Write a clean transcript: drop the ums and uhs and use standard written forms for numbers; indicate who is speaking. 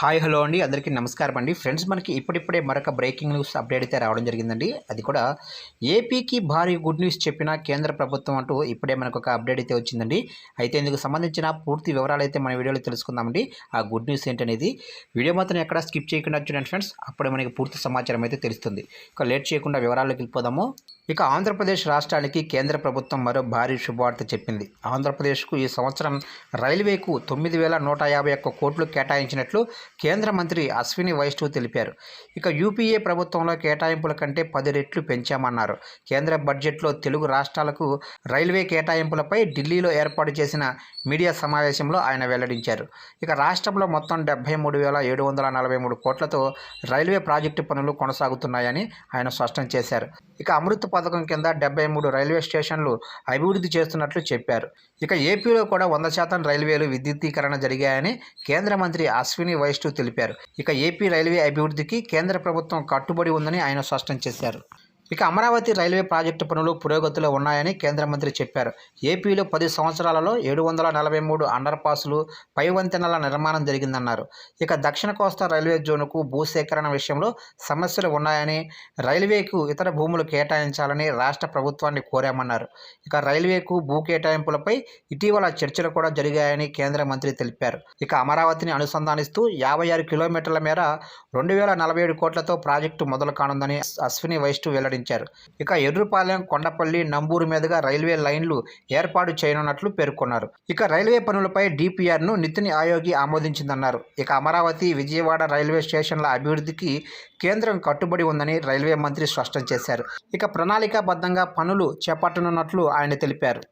Speaker 1: Hi hello అండి, అందరికీ నమస్కారం అండి. ఫ్రెండ్స్, మనకి ఇప్పుడిప్పుడే మరొక బ్రేకింగ్ న్యూస్ అప్డేట్ అయితే రావడం జరిగిందండి. అది కూడా ఏపీకి భారీ గుడ్ న్యూస్ చెప్పిన కేంద్ర ప్రభుత్వం అంటూ ఇప్పుడే మనకు ఒక అప్డేట్ అయితే వచ్చిందండి. అయితే ఇందుకు సంబంధించిన పూర్తి వివరాలు అయితే మన వీడియోలో తెలుసుకుందామండి. ఆ గుడ్ న్యూస్ ఏంటనేది వీడియో మాత్రం ఎక్కడ స్కిప్ చేయకుండా చూడండి ఫ్రెండ్స్. అప్పుడే మనకి పూర్తి సమాచారం అయితే తెలుస్తుంది. ఇక లేట్ చేయకుండా వివరాల్లోకి వెళ్ళిపోదాము. ఇక ఆంధ్రప్రదేశ్ రాష్ట్రానికి కేంద్ర ప్రభుత్వం మరో భారీ శుభవార్త చెప్పింది. ఆంధ్రప్రదేశ్కు ఈ సంవత్సరం రైల్వేకు 9,151 కోట్లు కేటాయించినట్లు కేంద్ర మంత్రి అశ్విని వైష్ణవ్ తెలిపారు. ఇక యూపీఏ ప్రభుత్వంలో కేటాయింపుల కంటే 10 రెట్లు పెంచామన్నారు. కేంద్ర బడ్జెట్లో తెలుగు రాష్ట్రాలకు రైల్వే కేటాయింపులపై ఢిల్లీలో ఏర్పాటు చేసిన మీడియా సమావేశంలో ఆయన వెల్లడించారు. ఇక రాష్ట్రంలో మొత్తం 73,743 కోట్లతో రైల్వే ప్రాజెక్టు పనులు కొనసాగుతున్నాయని ఆయన స్పష్టం చేశారు. ఇక అమృత్ పథకం కింద 73 రైల్వే స్టేషన్లు అభివృద్ధి చేస్తున్నట్లు చెప్పారు. ఇక ఏపీలో కూడా 100% రైల్వేలు విద్యుద్దీకరణ జరిగాయని కేంద్ర మంత్రి అశ్విని వైష్ణవ్ తెలిపారు. ఇక ఏపీ రైల్వే అభివృద్ధికి కేంద్ర ప్రభుత్వం కట్టుబడి ఉందని ఆయన స్పష్టం చేశారు. ఇక అమరావతి రైల్వే ప్రాజెక్టు పనులు పురోగతిలో ఉన్నాయని కేంద్ర మంత్రి చెప్పారు. ఏపీలో 10 సంవత్సరాలలో 743 అండర్ పాసులు, పై వంతెనల నిర్మాణం జరిగిందన్నారు. ఇక దక్షిణ కోస్తా రైల్వే జోన్కు భూసేకరణ విషయంలో సమస్యలు ఉన్నాయని, రైల్వేకు ఇతర భూములు కేటాయించాలని రాష్ట్ర ప్రభుత్వాన్ని కోరామన్నారు. ఇక రైల్వేకు భూ కేటాయింపులపై ఇటీవల చర్చలు కూడా జరిగాయని కేంద్ర మంత్రి తెలిపారు. ఇక అమరావతిని అనుసంధానిస్తూ 56 కిలోమీటర్ల మేర 2,047 కోట్లతో ప్రాజెక్టు మొదలు కానుందని అశ్విని వైష్ణవ్ వెల్లడించారు. ఇక ఎర్రుపాలెం, కొండపల్లి, నంబూరు మీదుగా రైల్వే లైన్లు ఏర్పాటు చేయనున్నట్లు పేర్కొన్నారు. ఇక రైల్వే పనులపై డిపిఆర్ను నితిన్ ఆయోగి ఆమోదించిందన్నారు. ఇక అమరావతి, విజయవాడ రైల్వే స్టేషన్ల అభివృద్ధికి కేంద్రం కట్టుబడి ఉందని రైల్వే మంత్రి స్పష్టం చేశారు. ఇక ప్రణాళికాబద్ధంగా పనులు చేపట్టనున్నట్లు ఆయన తెలిపారు.